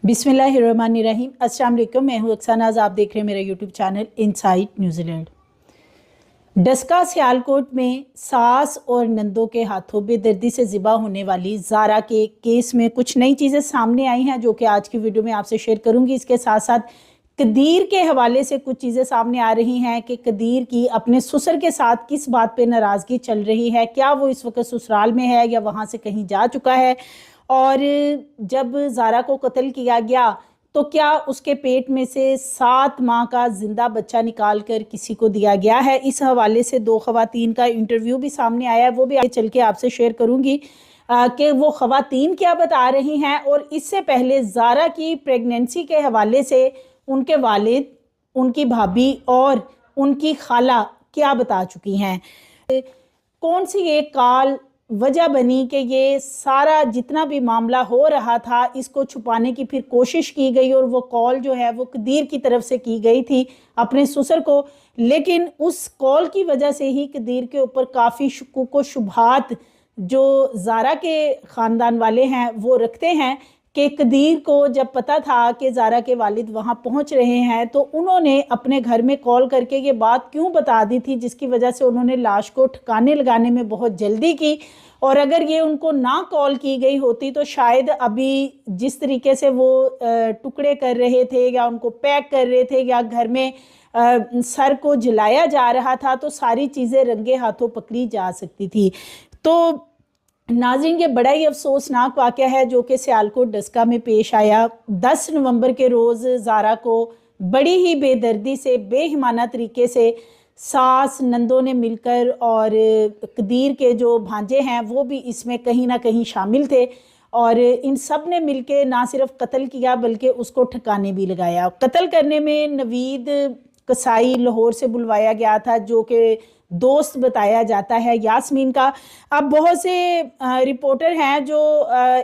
बिस्मिल्लाहिर्रहमानिर्रहीम। अस्सलाम वालेकुम, मैं हूँ अक्सा नाज। आप देख रहे हैं मेरा YouTube channel insight New Zealand. Daska Sialkot में सास और नंदों के हाथों बेदर्दी से ज़िबा होने वाली ज़ारा के केस में कुछ नई चीज़ें सामने आई हैं जो कि आज की वीडियो में आपसे शेयर करूंगी। इसके साथ साथ कदीर के हवाले से कुछ चीज़ें सामने आ रही हैं कि कदीर की अपने ससुर के साथ किस बात पे नाराज़गी चल रही है, क्या वो इस वक्त ससुराल में है या वहाँ से कहीं जा चुका है, और जब ज़ारा को कत्ल किया गया तो क्या उसके पेट में से 7 माह का जिंदा बच्चा निकाल कर किसी को दिया गया है। इस हवाले से 2 खवातीन का इंटरव्यू भी सामने आया है, वो भी आगे चल के आपसे शेयर करूंगी कि वो खवातीन क्या बता रही हैं। और इससे पहले ज़ारा की प्रेगनेंसी के हवाले से उनके वालिद, उनकी भाभी और उनकी खाला क्या बता चुकी हैं। कौन सी एक कॉल वजह बनी कि ये सारा जितना भी मामला हो रहा था इसको छुपाने की फिर कोशिश की गई, और वो कॉल जो है वो कदीर की तरफ से की गई थी अपने ससुर को। लेकिन उस कॉल की वजह से ही कदीर के ऊपर काफ़ी शुकूक व शुबहात जो ज़ारा के ख़ानदान वाले हैं वो रखते हैं कि कदीर को जब पता था कि ज़ारा के वालिद वहाँ पहुँच रहे हैं तो उन्होंने अपने घर में कॉल करके ये बात क्यों बता दी थी, जिसकी वजह से उन्होंने लाश को ठिकाने लगाने में बहुत जल्दी की। और अगर ये उनको ना कॉल की गई होती तो शायद अभी जिस तरीके से वो टुकड़े कर रहे थे या उनको पैक कर रहे थे या घर में सर को जलाया जा रहा था तो सारी चीज़ें रंगे हाथों पकड़ी जा सकती थी। तो नाज़रीन, ये बड़ा ही अफसोसनाक वाक़या है जो कि सियालकोट डस्का में पेश आया। 10 नवंबर के रोज़ ज़ारा को बड़ी ही बेदर्दी से, बेहिमाना तरीके से सास नंदों ने मिलकर, और कदीर के जो भांजे हैं वो भी इसमें कहीं ना कहीं शामिल थे, और इन सब ने मिलके ना सिर्फ कत्ल किया बल्कि उसको ठिकाने भी लगाया। कत्ल करने में नवीद कसाई लाहौर से बुलवाया गया था जो कि दोस्त बताया जाता है यास्मीन का। अब बहुत से रिपोर्टर हैं जो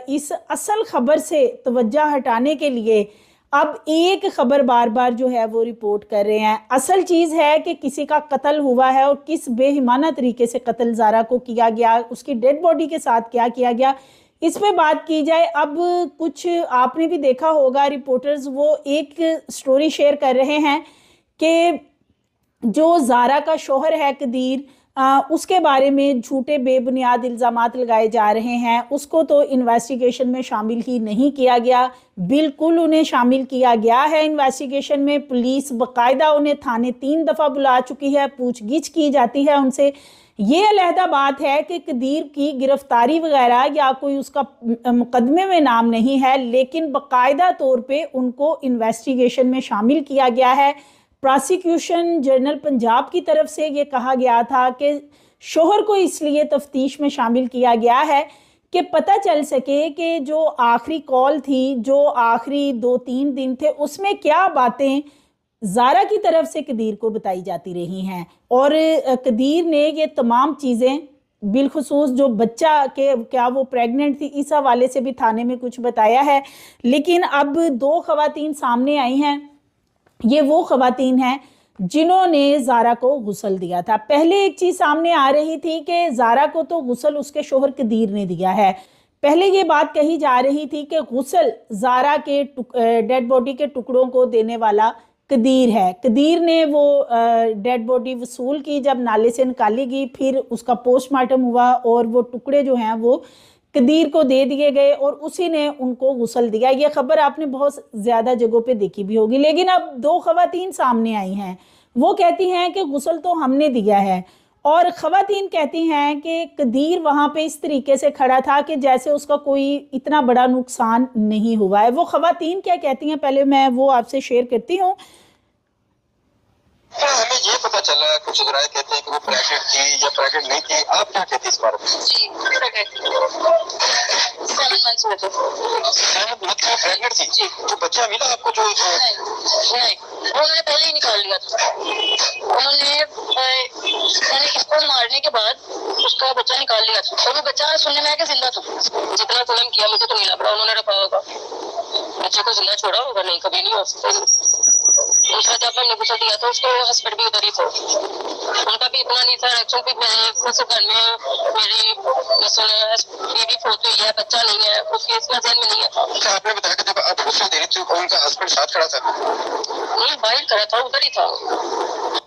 इस असल खबर से तवज्जो हटाने के लिए अब एक खबर बार बार जो है वो रिपोर्ट कर रहे हैं। असल चीज़ है कि किसी का कत्ल हुआ है और किस बेहिमाना तरीके से कत्ल ज़ारा को किया गया, उसकी डेड बॉडी के साथ क्या किया गया, इस पे बात की जाए। अब कुछ आपने भी देखा होगा, रिपोर्टर्स वो एक स्टोरी शेयर कर रहे हैं कि जो ज़ारा का शोहर है कदीर, उसके बारे में झूठे बेबुनियाद इल्ज़ामात लगाए जा रहे हैं। उसको तो इन्वेस्टिगेशन में शामिल ही नहीं किया गया, बिल्कुल उन्हें शामिल किया गया है इन्वेस्टिगेशन में। पुलिस बाकायदा उन्हें थाने 3 दफ़ा बुला चुकी है, पूछगिछ की जाती है उनसे। ये अलहदा बात है कि कदीर की गिरफ्तारी वगैरह या कोई उसका मुकदमे में नाम नहीं है, लेकिन बाकायदा तौर पे उनको इन्वेस्टिगेशन में शामिल किया गया है। प्रोसिक्यूशन जनरल पंजाब की तरफ से ये कहा गया था कि शोहर को इसलिए तफ्तीश में शामिल किया गया है कि पता चल सके कि जो आखिरी कॉल थी, जो आखिरी 2-3 दिन थे, उसमें क्या बातें ज़ारा की तरफ से कदीर को बताई जाती रही हैं। और कदीर ने ये तमाम चीज़ें, बिलखुसूस जो बच्चा के क्या वो प्रेग्नेंट थी, इस हवाले से भी थाने में कुछ बताया है। लेकिन अब 2 खवातीन सामने आई हैं। ये वो खवातीन हैं जिन्होंने ज़ारा को गुस्ल दिया था। पहले एक चीज़ सामने आ रही थी कि ज़ारा को तो गुस्ल उसके शोहर कदीर ने दिया है। पहले ये बात कही जा रही थी कि गुस्ल ज़ारा के डेड बॉडी के टुकड़ों को देने वाला कदीर है। कदीर ने वो डेड बॉडी वसूल की, जब नाले से निकाली गई, फिर उसका पोस्टमार्टम हुआ और वो टुकड़े जो हैं वो कदीर को दे दिए गए और उसी ने उनको गुस्ल दिया। ये खबर आपने बहुत ज़्यादा जगहों पे देखी भी होगी। लेकिन अब 2 खवातीन सामने आई हैं, वो कहती हैं कि गुस्ल तो हमने दिया है, और खवातीन कहती हैं कि कदीर वहाँ पे इस तरीके से खड़ा था कि जैसे उसका कोई इतना बड़ा नुकसान नहीं हुआ है। वो खवातीन क्या कहती हैं पहले मैं वो आपसे शेयर करती हूँ। हमें ये पता चला, कुछ राय कहते हैं कि वो प्रेग्नेंट थी या प्रेग्नेंट नहीं थी, आप क्या कहते हैं इस बारे में? जी, प्रेग्नेंट थी। 7 मंथ्स में थी। 7 मंथ में प्रेग्नेंट थी जी। तो बच्चा मिला आपको? जो नहीं, उन्होंने पहले ही निकाल लिया था। उन्होंने मैंने इसको मारने के बाद उसका बच्चा निकाल लिया था, और वो बच्चा सुनने में आया कि जिंदा था। जितना जुल्म किया मुझे तो नहीं लग रहा उन्होंने रखा होगा। बच्चे को जिंदा छोड़ा होगा, नहीं, कभी नहीं हो सकता। दूसरा जब हमने गुस्सा दिया तो उसके हस्बैंड भी उधर ही थे, उनका भी इतना नहीं था रिएक्शन कि मैं मतलब घर में मेरी बीवी फोत हुई है, बच्चा नहीं है, उसके इसका ध्यान में नहीं है। अच्छा, आपने बताया कि जब आप गुस्सा दे रही थी उनका हस्बैंड साथ खड़ा था? नहीं, बाहर खड़ा था, उधर ही था।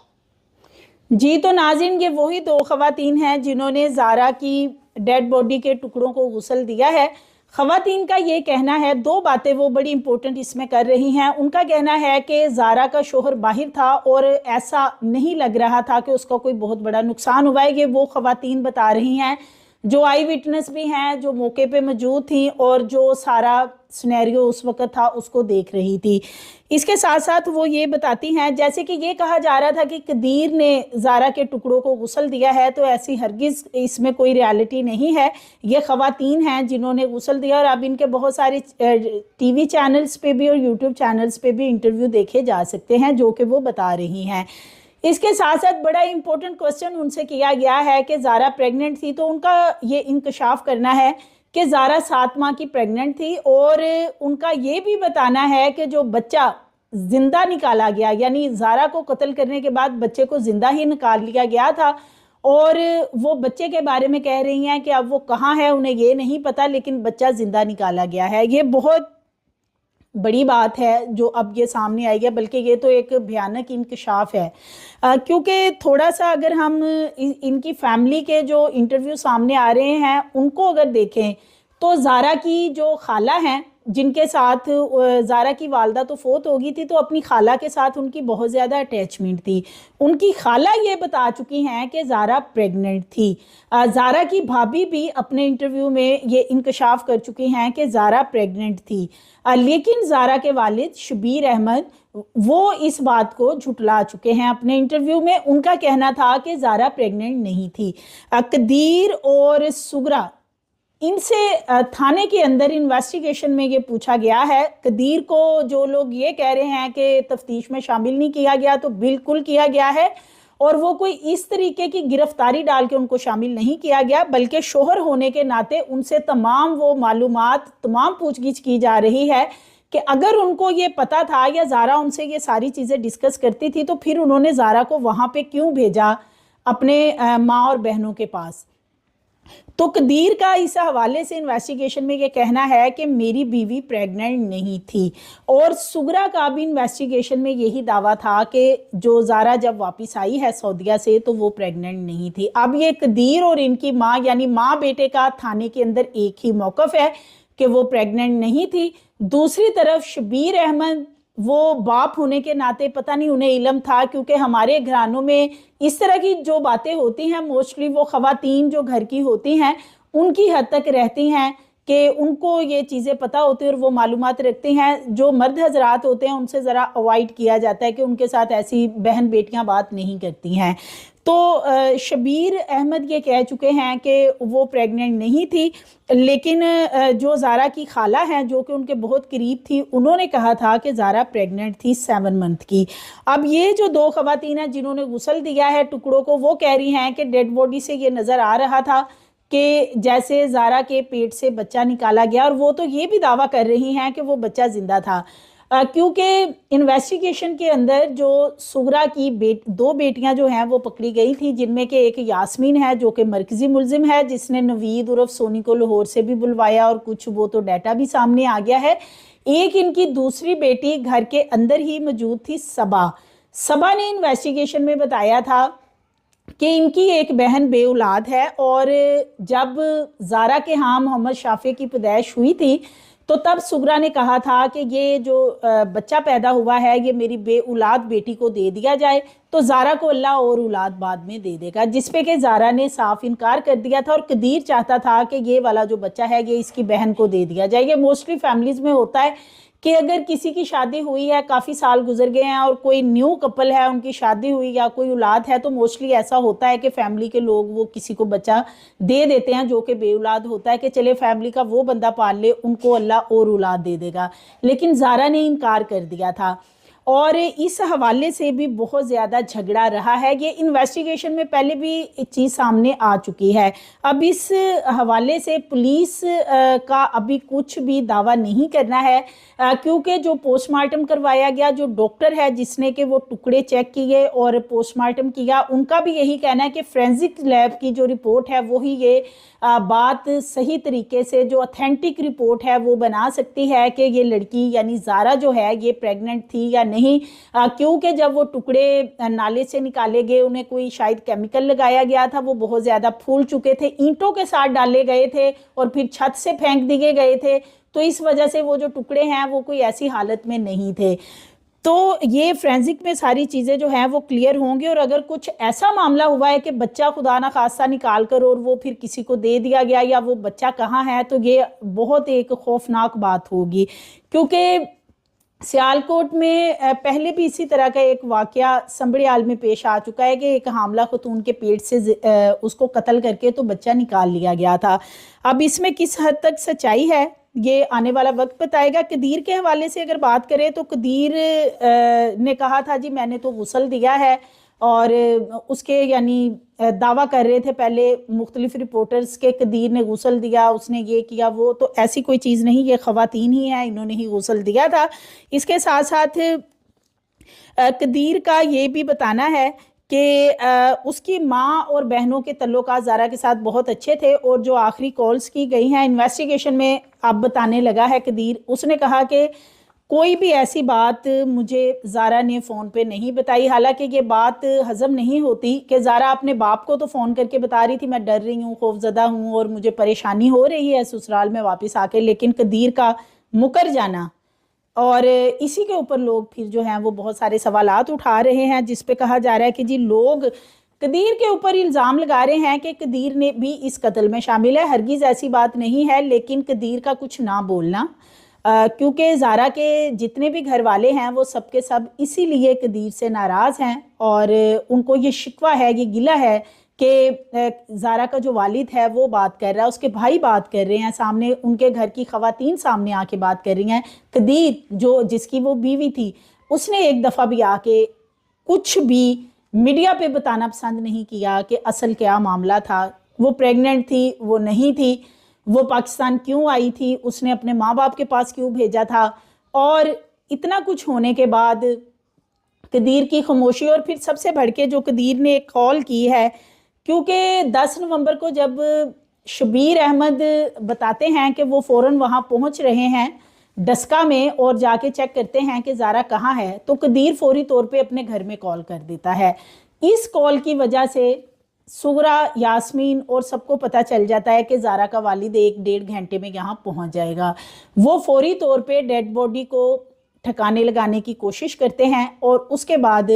जी, तो नाज़रीन, ये वही दो ख़वातीन हैं जिन्होंने ज़ारा की डेड बॉडी के टुकड़ों को गुस्ल दिया है। ख़वातीन का ये कहना है, दो बातें वो बड़ी इंपॉर्टेंट इसमें कर रही हैं। उनका कहना है कि ज़ारा का शोहर बाहर था और ऐसा नहीं लग रहा था कि उसका कोई बहुत बड़ा नुकसान हुआ है। ये वो ख़वातीन बता रही हैं जो आई विटनेस भी हैं, जो मौके पे मौजूद थी और जो सारा सिनेरियो उस वक़्त था उसको देख रही थी। इसके साथ साथ वो ये बताती हैं, जैसे कि ये कहा जा रहा था कि कदीर ने ज़ारा के टुकड़ों को गुस्ल दिया है, तो ऐसी हरगिज़ इसमें कोई रियलिटी नहीं है। ये ख़वातीन हैं जिन्होंने गुस्ल दिया और अब इनके बहुत सारे टीवी चैनल्स पे भी और यूट्यूब चैनल्स पे भी इंटरव्यू देखे जा सकते हैं जो कि वो बता रही हैं। इसके साथ साथ बड़ा इंपॉर्टेंट क्वेश्चन उनसे किया गया है कि ज़ारा प्रेग्नेंट थी, तो उनका ये इंकशाफ करना है कि ज़ारा 7 माह की प्रेग्नेंट थी और उनका ये भी बताना है कि जो बच्चा ज़िंदा निकाला गया, यानी ज़ारा को कत्ल करने के बाद बच्चे को ज़िंदा ही निकाल लिया गया था और वो बच्चे के बारे में कह रही हैं कि अब वो कहाँ है उन्हें ये नहीं पता, लेकिन बच्चा ज़िंदा निकाला गया है। ये बहुत बड़ी बात है जो अब ये सामने आई है, बल्कि ये तो एक भयानक इंकशाफ है। क्योंकि थोड़ा सा अगर हम इनकी फैमिली के जो इंटरव्यू सामने आ रहे हैं उनको अगर देखें तो ज़ारा की जो खाला हैं जिनके साथ ज़ारा की वालदा तो फोत हो गई थी, तो अपनी खाला के साथ उनकी बहुत ज़्यादा अटैचमेंट थी। उनकी खाला ये बता चुकी हैं कि ज़ारा प्रेग्नेंट थी। ज़ारा की भाभी भी अपने इंटरव्यू में ये इंकशाफ कर चुकी हैं कि ज़ारा प्रेग्नेंट थी, लेकिन ज़ारा के वालिद शबीर अहमद वो इस बात को झुटला चुके हैं अपने इंटरव्यू में। उनका कहना था कि ज़ारा प्रेग्नेंट नहीं थी। कदीर और सुगरा, इनसे थाने के अंदर इन्वेस्टिगेशन में ये पूछा गया है। कदीर को जो लोग ये कह रहे हैं कि तफ्तीश में शामिल नहीं किया गया, तो बिल्कुल किया गया है और वो कोई इस तरीके की गिरफ्तारी डाल के उनको शामिल नहीं किया गया, बल्कि शोहर होने के नाते उनसे तमाम वो मालूमात, तमाम पूछगिछ की जा रही है कि अगर उनको ये पता था या ज़ारा उनसे ये सारी चीज़ें डिस्कस करती थी तो फिर उन्होंने ज़ारा को वहाँ पे क्यों भेजा अपने माँ और बहनों के पास। तो कदीर का इस हवाले से इन्वेस्टिगेशन में ये कहना है कि मेरी बीवी प्रेग्नेंट नहीं थी, और सुगरा का भी इन्वेस्टिगेशन में यही दावा था कि जो ज़ारा जब वापस आई है सऊदीया से तो वो प्रेग्नेंट नहीं थी। अब ये कदीर और इनकी माँ यानी माँ बेटे का थाने के अंदर एक ही मौक़िफ़ है कि वो प्रेग्नेंट नहीं थी। दूसरी तरफ शबीर अहमद, वो बाप होने के नाते पता नहीं उन्हें इल्म था, क्योंकि हमारे घरानों में इस तरह की जो बातें होती हैं मोस्टली वो ख़वातीन जो घर की होती हैं उनकी हद तक रहती हैं कि उनको ये चीज़ें पता होती हैं और वो मालूमात रखती हैं। जो मर्द हजरात होते हैं उनसे ज़रा अवॉइड किया जाता है कि उनके साथ ऐसी बहन बेटियां बात नहीं करती हैं। तो शबीर अहमद ये कह चुके हैं कि वो प्रेग्नेंट नहीं थी, लेकिन जो ज़ारा की खाला हैं जो कि उनके बहुत करीब थी, उन्होंने कहा था कि ज़ारा प्रेग्नेंट थी 7 मंथ की। अब ये जो दो ख़वातीन हैं जिन्होंने गुस्ल दिया है टुकड़ों को, वो कह रही हैं कि डेड बॉडी से ये नज़र आ रहा था कि जैसे ज़ारा के पेट से बच्चा निकाला गया, और वो तो ये भी दावा कर रही हैं कि वो बच्चा ज़िंदा था, क्योंकि इन्वेस्टिगेशन के अंदर जो सुगरा की दो बेटियां जो हैं वो पकड़ी गई थी, जिनमें के एक यास्मीन है जो कि मरकज़ी मुलजिम है जिसने नवीद उर्फ सोनी को लाहौर से भी बुलवाया, और कुछ वो तो डाटा भी सामने आ गया है। एक इनकी दूसरी बेटी घर के अंदर ही मौजूद थी, सबा ने इन्वेस्टिगेशन में बताया था कि इनकी एक बहन बे औलाद है, और जब ज़ारा के यहाँ मोहम्मद शाफी की पैदाइश हुई थी तो तब सुगरा ने कहा था कि ये जो बच्चा पैदा हुआ है ये मेरी बे औलाद बेटी को दे दिया जाए, तो ज़ारा को अल्लाह और औलाद बाद में दे देगा, जिस पे कि ज़ारा ने साफ इनकार कर दिया था। और कदीर चाहता था कि ये वाला जो बच्चा है ये इसकी बहन को दे दिया जाए। ये मोस्टली फैमिलीज़ में होता है कि अगर किसी की शादी हुई है, काफ़ी साल गुजर गए हैं और कोई न्यू कपल है, उनकी शादी हुई या कोई औलाद है, तो मोस्टली ऐसा होता है कि फैमिली के लोग वो किसी को बच्चा दे देते हैं जो कि बे औलाद होता है कि चले फैमिली का वो बंदा पाल ले, उनको अल्लाह और औलाद दे देगा। लेकिन ज़ारा ने इनकार कर दिया था। اور اس حوالے سے بھی بہت زیادہ جھگڑا رہا ہے. یہ انویسٹیگیشن میں پہلے بھی ایک چیز سامنے آ چکی ہے. اب اس حوالے سے پولیس کا ابھی کچھ بھی دعویٰ نہیں کرنا ہے کیونکہ جو پوسٹ مارٹم کروایا گیا, جو ڈاکٹر ہے جس نے کہ وہ ٹکڑے چیک کیے اور پوسٹ مارٹم کیا, ان کا بھی یہی کہنا ہے کہ فورینزک لیب کی جو رپورٹ ہے وہی یہ بات صحیح طریقے سے, جو اتھینٹک رپورٹ ہے وہ بنا سکتی ہے کہ یہ لڑکی یعنی زارا جو ہے یہ پریگننٹ تھی یا نہیں, کیونکہ جب وہ ٹکڑے نالے سے نکالے گئے انہیں کوئی شاید کیمیکل لگایا گیا تھا, وہ بہت زیادہ پھول چکے تھے, اینٹوں کے ساتھ ڈالے گئے تھے اور پھر چھت سے پھینک دیے گئے تھے, تو اس وجہ سے وہ جو ٹکڑے ہیں وہ کوئی ایسی حالت میں نہیں تھے. تو یہ فرینزک میں ساری چیزیں جو ہیں وہ کلیئر ہوں گی, اور اگر کچھ ایسا معاملہ ہوا ہے کہ بچہ خدا نہ خواستہ نکال کر اور وہ پھر کسی کو دے دیا گیا یا وہ بچہ کہاں ہے, تو یہ بہت ایک خوفناک بات ہوگی. کیونکہ سیالکوٹ میں پہلے بھی اسی طرح کا ایک واقعہ سنبڑیال میں پیش آ چکا ہے کہ ایک حاملہ خاتون کے پیٹ سے اس کو قتل کر کے تو بچہ نکال لیا گیا تھا. اب اس میں کس حد تک سچائی ہے یہ آنے والا وقت بتائے گا. قدیر کے حوالے سے اگر بات کریں تو قدیر نے کہا تھا جی میں نے تو غسل دیا ہے, اور اس کے یعنی دعویٰ کر رہے تھے پہلے مختلف رپورٹرز کے قدیر نے غسل دیا, اس نے یہ کیا وہ, تو ایسی کوئی چیز نہیں, یہ خواتین ہی ہیں, انہوں نے ہی غسل دیا تھا. اس کے ساتھ ساتھ قدیر کا یہ بھی بتانا ہے کہ اس کی ماں اور بہنوں کے تعلقات زارا کے ساتھ بہت اچھے تھے, اور جو آخری کالز کی گئی ہیں انویسٹیگیشن میں اب بتانے لگا ہے قدیر, اس نے کہا کہ کوئی بھی ایسی بات مجھے زارا نے فون پہ نہیں بتائی. حالانکہ یہ بات ہضم نہیں ہوتی کہ زارا اپنے باپ کو تو فون کر کے بتا رہی تھی میں ڈر رہی ہوں, خوف زدہ ہوں اور مجھے پریشانی ہو رہی ہے سسرال میں واپس آ کے, لیکن قدیر کا مکر جانا, اور اسی کے اوپر لوگ پھر جو ہیں وہ بہت سارے سوالات اٹھا رہے ہیں, جس پہ کہا جا رہا ہے کہ جی لوگ قدیر کے اوپر الزام لگا رہے ہیں کہ قدیر نے بھی اس قتل میں شامل ہے. ہرگز ایسی بات نہیں ہے, لیکن قدیر کا کچھ نہ بولنا, کیونکہ زارا کے جتنے بھی گھر والے ہیں وہ سب کے سب اسی لیے قدیر سے ناراض ہیں, اور ان کو یہ شکوہ ہے, یہ گلہ ہے کہ زارا کا جو والد ہے وہ بات کر رہا ہے, اس کے بھائی بات کر رہے ہیں سامنے, ان کے گھر کی خواتین سامنے آ کے بات کر رہی ہیں. قدیر جو جس کی وہ بیوی تھی اس نے ایک دفعہ بھی آ کے کچھ بھی میڈیا پہ بتانا پسند نہیں کیا کہ اصل کیا معاملہ تھا, وہ پریگننٹ تھی وہ نہیں تھی, وہ پاکستان کیوں آئی تھی, اس نے اپنے ماں باپ کے پاس کیوں بھیجا تھا. اور اتنا کچھ ہونے کے بعد قدیر کی خاموشی, اور پھر سب سے بڑھ کے جو قدیر نے ایک کال کی ہے, کیونکہ 10 نومبر کو جب شبیر احمد بتاتے ہیں کہ وہ فوراً وہاں پہنچ رہے ہیں ڈسکا میں اور جا کے چیک کرتے ہیں کہ زارا کہاں ہے, تو قدیر فوری طور پہ اپنے گھر میں کال کر دیتا ہے. اس کال کی وجہ سے سغرا, یاسمین اور سب کو پتہ چل جاتا ہے کہ زارا کا والد 1-1.5 گھنٹے میں یہاں پہنچ جائے گا. وہ فوری طور پہ ڈیڈ باڈی کو ٹھکانے لگانے کی کوشش کرتے ہیں, اور اس کے بعد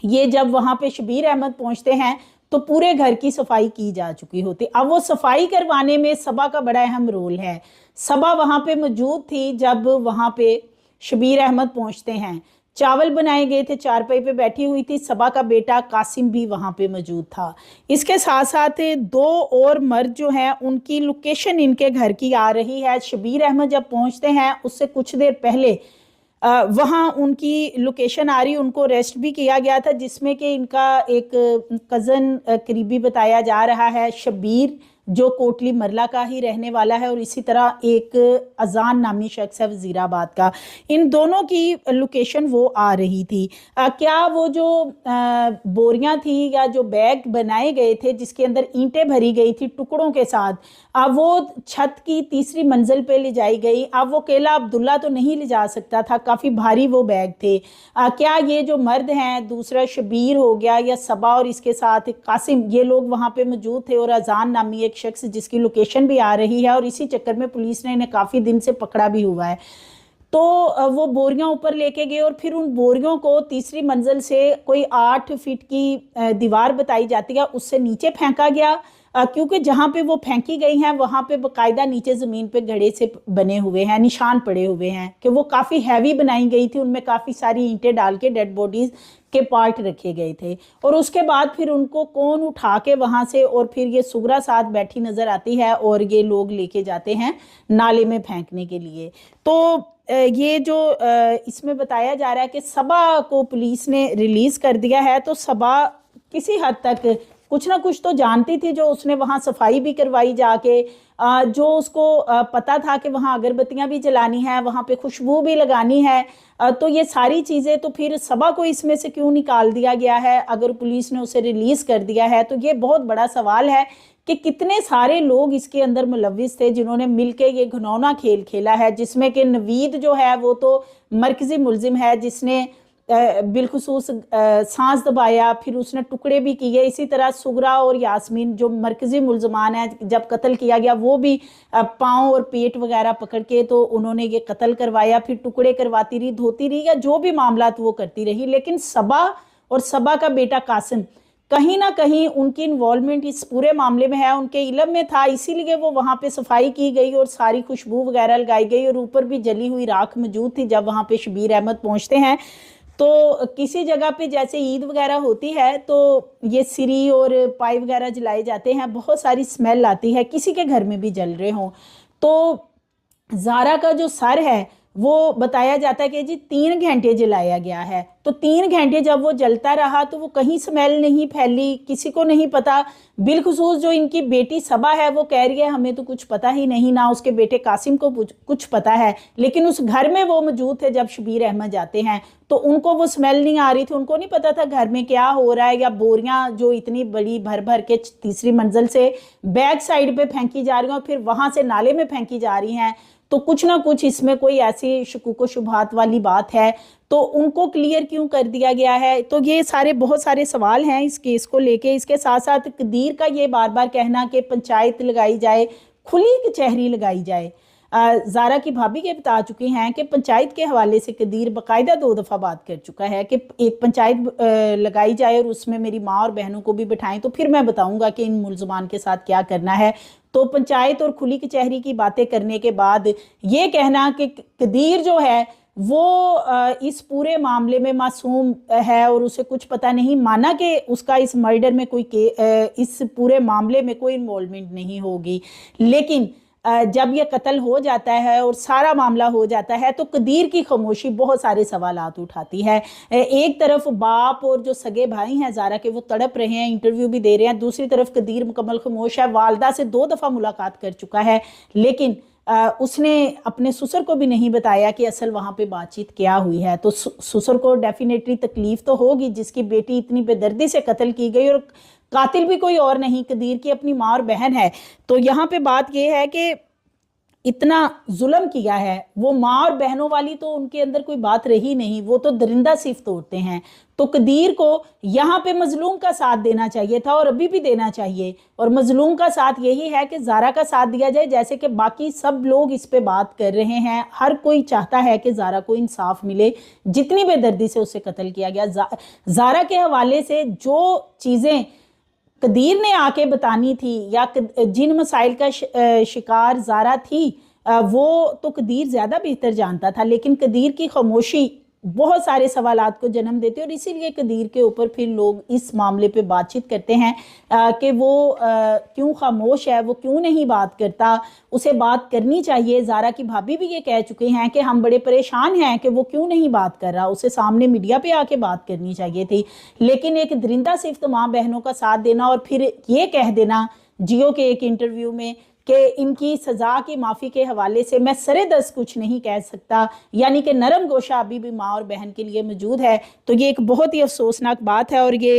یہ جب وہاں پہ شبیر احمد پہنچتے ہیں تو پورے گھر کی صفائی کی جا چکی ہوتی. اب وہ صفائی کروانے میں صبا کا بڑا اہم رول ہے. صبا وہاں پہ موجود تھی جب وہاں پہ شبیر احمد پہنچتے ہیں, چاول بنائے گئے تھے, چارپائی پہ بیٹھی ہوئی تھی, صبا کا بیٹا قاسم بھی وہاں پہ موجود تھا. اس کے ساتھ ساتھ 2 اور مرد جو ہیں ان کی لوکیشن ان کے گھر کی آ رہی ہے. شبیر احمد جب پہنچتے ہیں اس سے کچھ دیر پہلے وہاں ان کی لوکیشن آ رہی, ان کو ریسٹ بھی کیا گیا تھا, جس میں کہ ان کا ایک کزن قریبی بتایا جا رہا ہے شبیر, جو کوٹلی مرلا کا ہی رہنے والا ہے, اور اسی طرح ایک اذان نامی شخص ہے وزیر آباد کا. ان دونوں کی لوکیشن وہ آ رہی تھی. کیا وہ جو بوریاں تھیں یا جو بیگ بنائے گئے تھے جس کے اندر اینٹیں بھری گئی تھی ٹکڑوں کے ساتھ, وہ چھت کی 3ری منزل پہ لے جائی گئی. اب وہ کیلا عبداللہ تو نہیں لے جا سکتا تھا, کافی بھاری وہ بیگ تھے. کیا یہ جو مرد ہیں, دوسرا شبیر ہو گیا یا صبا اور اس کے ساتھ قاسم, یہ لوگ وہاں پہ موجود تھے, اور اذان نامی ایک شخص جس کی لوکیشن بھی آ رہی ہے, اور اسی چکر میں پولیس نے انہیں کافی دن سے پکڑا بھی ہوا ہے. تو وہ بوریاں اوپر لے کے گئے, اور پھر ان بوریوں کو 3ری منزل سے کوئی 8 فٹ کی دیوار بتائی جاتی ہے اس سے نیچے پھینکا گیا. क्योंकि जहाँ पे वो फेंकी गई हैं वहाँ पे बाकायदा नीचे ज़मीन पे घड़े से बने हुए हैं, निशान पड़े हुए हैं कि वो काफ़ी हैवी बनाई गई थी, उनमें काफ़ी सारी ईंटें डाल के डेड बॉडीज़ के पार्ट रखे गए थे। और उसके बाद फिर उनको कौन उठा के वहाँ से, और फिर ये सुगरा साथ बैठी नज़र आती है और ये लोग लेके जाते हैं नाले में फेंकने के लिए। तो ये जो इसमें बताया जा रहा है कि सबा को पुलिस ने रिलीज़ कर दिया है, तो सबा किसी हद तक कुछ ना कुछ तो जानती थी, जो उसने वहाँ सफाई भी करवाई जाके, जो उसको पता था कि वहाँ अगरबत्तियाँ भी जलानी है, वहाँ पे खुशबू भी लगानी है। तो ये सारी चीज़ें, तो फिर सबा को इसमें से क्यों निकाल दिया गया है अगर पुलिस ने उसे रिलीज़ कर दिया है? तो ये बहुत बड़ा सवाल है कि कितने सारे लोग इसके अंदर मुलव्विस थे जिन्होंने मिलके ये घिनौना खेल खेला है, जिसमें कि नवीद जो है वो तो मरकज़ी मुलजिम है, जिसने बिलखुसूस सांस दबाया, फिर उसने टुकड़े भी किए। इसी तरह सुगरा और यास्मीन जो मरकज़ी मुलजमान है, जब कत्ल किया गया वो भी पाँव और पेट वगैरह पकड़ के तो उन्होंने ये कत्ल करवाया, फिर टुकड़े करवाती रही, धोती रही, या जो भी मामलात वो करती रही। लेकिन सबा और सबा का बेटा कासिम, कहीं ना कहीं उनकी इन्वॉल्वमेंट इस पूरे मामले में है, उनके इल्म में था, इसीलिए वो वहाँ पे सफाई की गई और सारी खुशबू वगैरह लगाई गई, और ऊपर भी जली हुई राख मौजूद थी जब वहाँ पे शबीर अहमद पहुँचते हैं। तो किसी जगह पे जैसे ईद वगैरह होती है तो ये सिरी और पाई वगैरह जलाए जाते हैं, बहुत सारी स्मेल आती है, किसी के घर में भी जल रहे हों। तो ज़ारा का जो सर है वो बताया जाता है कि जी 3 घंटे जलाया गया है। तो 3 घंटे जब वो जलता रहा तो वो कहीं स्मेल नहीं फैली, किसी को नहीं पता। बिलखुसूस जो इनकी बेटी सबा है वो कह रही है हमें तो कुछ पता ही नहीं, ना उसके बेटे कासिम को कुछ पता है, लेकिन उस घर में वो मौजूद थे जब शबीर अहमद जाते हैं, तो उनको वो स्मेल नहीं आ रही थी, उनको नहीं पता था घर में क्या हो रहा है। या बोरियां जो इतनी बड़ी भर भर के तीसरी मंजिल से बैक साइड पे फेंकी जा रही हैं और फिर वहां से नाले में फेंकी जा रही हैं, तो कुछ ना कुछ इसमें कोई ऐसी शकूक व शुबहात वाली बात है। तो उनको क्लियर क्यों कर दिया गया है? तो ये सारे बहुत सारे सवाल हैं इस केस को लेके। इसके साथ साथ कदीर का ये बार बार कहना कि पंचायत लगाई जाए, खुली कचहरी लगाई जाए। ज़ारा की भाभी ये बता चुकी हैं कि पंचायत के हवाले से कदीर बाकायदा 2 दफ़ा बात कर चुका है कि एक पंचायत लगाई जाए और उसमें मेरी माँ और बहनों को भी बिठाएं, तो फिर मैं बताऊंगा कि इन मुल्ज़मान के साथ क्या करना है। तो पंचायत और खुली कचहरी की बातें करने के बाद ये कहना कि कदीर जो है वो इस पूरे मामले में मासूम है और उसे कुछ पता नहीं, माना कि उसका इस मर्डर में कोई इस पूरे मामले में कोई इन्वॉल्वमेंट नहीं होगी, लेकिन जब ये कत्ल हो जाता है और सारा मामला हो जाता है तो कदीर की खामोशी बहुत सारे सवालात उठाती है। एक तरफ बाप और जो सगे भाई हैं ज़ारा के वो तड़प रहे हैं, इंटरव्यू भी दे रहे हैं, दूसरी तरफ कदीर मुकम्मल खामोश है। वालदा से 2 दफ़ा मुलाकात कर चुका है, लेकिन उसने अपने ससुर को भी नहीं बताया कि असल वहाँ पे बातचीत क्या हुई है। तो ससुर को डेफिनेटली तकलीफ तो होगी, जिसकी बेटी इतनी बेदर्दी से कत्ल की गई और कातिल भी कोई और नहीं, कदीर की अपनी माँ और बहन है। तो यहाँ पे बात यह है कि इतना जुल्म किया है, वो माँ और बहनों वाली तो उनके अंदर कोई बात रही नहीं, वो तो दरिंदा सिर्फ तोड़ते हैं। तो कदीर को यहाँ पे मजलूम का साथ देना चाहिए था और अभी भी देना चाहिए, और मजलूम का साथ यही है कि ज़ारा का साथ दिया जाए, जैसे कि बाकी सब लोग इस पे बात कर रहे हैं। हर कोई चाहता है कि ज़ारा को इंसाफ मिले, जितनी बेदर्दी से उसे कत्ल किया गया। ज़ारा के हवाले से जो चीज़ें कदीर ने आके बतानी थी या जिन मसाइल का शिकार ज़ारा थी वो तो कदीर ज़्यादा बेहतर जानता था, लेकिन कदीर की खामोशी बहुत सारे सवालात को जन्म देते और इसीलिए कदीर के ऊपर फिर लोग इस मामले पे बातचीत करते हैं कि वो क्यों खामोश है, वो क्यों नहीं बात करता, उसे बात करनी चाहिए। ज़ारा की भाभी भी ये कह चुके हैं कि हम बड़े परेशान हैं कि वो क्यों नहीं बात कर रहा, उसे सामने मीडिया पे आके बात करनी चाहिए थी। लेकिन एक दरिंदा सिर्फ तमाम बहनों का साथ देना और फिर ये कह देना जियो के एक इंटरव्यू में कि इनकी सज़ा की माफ़ी के हवाले से मैं सरेदस्त कुछ नहीं कह सकता, यानी कि नरम गोशा अभी भी माँ और बहन के लिए मौजूद है। तो ये एक बहुत ही अफसोसनाक बात है और ये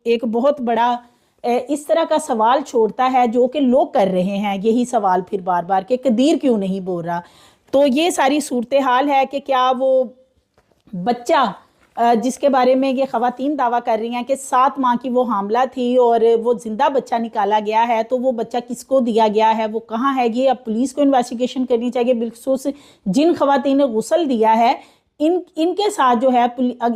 एक बहुत बड़ा इस तरह का सवाल छोड़ता है जो कि लोग कर रहे हैं, यही सवाल फिर बार बार कि कदीर क्यों नहीं बोल रहा। तो ये सारी सूरत हाल है कि क्या वो बच्चा जिसके बारे में ये ख़वातीन दावा कर रही हैं कि 7 माह की वो हामला थी और वो ज़िंदा बच्चा निकाला गया है, तो वो बच्चा किसको दिया गया है, वो कहाँ है, ये अब पुलिस को इन्वेस्टिगेशन करनी चाहिए। बिलखुसूस जिन ख़वातीन ने गुस्ल दिया है ان کے ساتھ جو ہے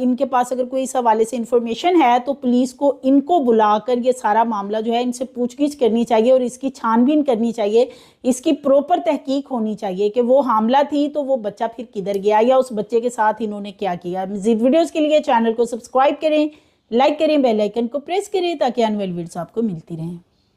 ان کے پاس اگر کوئی اس حوالے سے انفارمیشن ہے تو پولیس کو ان کو بلا کر یہ سارا معاملہ جو ہے ان سے پوچھ گچھ کرنی چاہیے اور اس کی چھان بین کرنی چاہیے، اس کی پروپر تحقیق ہونی چاہیے کہ وہ حاملہ تھی تو وہ بچہ پھر کدھر گیا یا اس بچے کے ساتھ انہوں نے کیا کیا۔ مزید ویڈیوز کے لیے چینل کو سبسکرائب کریں، لائک کریں، بیل آئیکن کو پریس کریں تاکہ آنے والی ویڈیوز آپ کو ملتی رہیں۔